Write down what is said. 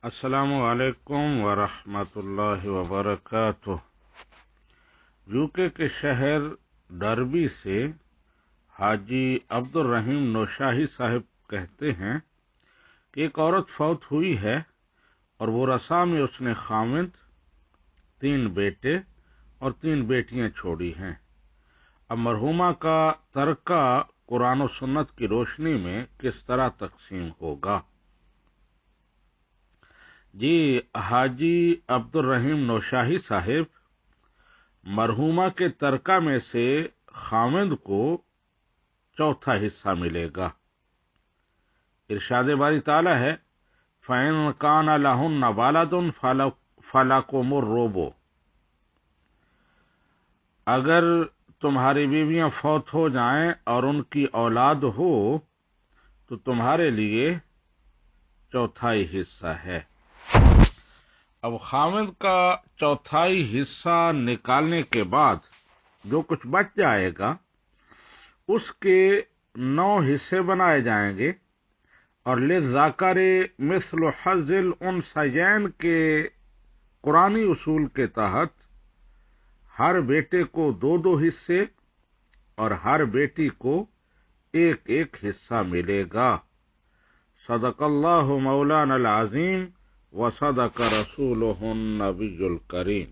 السلام علیکم ورحمۃ اللہ وبرکاتہ۔ یوکے کے شہر ڈربی سے حاجی عبد الرحیم نوشاہی صاحب کہتے ہیں کہ ایک عورت فوت ہوئی ہے اور وہ رسا میں اس نے خامد، 3 بیٹے اور 3 بیٹیاں چھوڑی ہیں۔ اب مرحومہ کا ترکہ قرآن و سنت کی روشنی میں کس طرح تقسیم ہوگا؟ جی، حاجی عبد الرحیم نوشاہی صاحب، مرحومہ کے ترکہ میں سے خامد کو چوتھا حصہ ملے گا۔ ارشاد باری تعالیٰ ہے فَإِن كَانَ لَهُنَّ وَلَدٌ فَلَكُمُ الرُّبُعُ۔ اگر تمہاری بیویاں فوت ہو جائیں اور ان کی اولاد ہو تو تمہارے لیے چوتھائی حصہ ہے۔ اب خامد کا چوتھائی حصہ نکالنے کے بعد جو کچھ بچ جائے گا اس کے 9 حصے بنائے جائیں گے، اور للذکر مثل حظ الانثیین کے قرآنی اصول کے تحت ہر بیٹے کو 2 حصے اور ہر بیٹی کو 1 حصہ ملے گا۔ صدق اللہ مولانا العظیم وصدق رسولہ النبی الکریم۔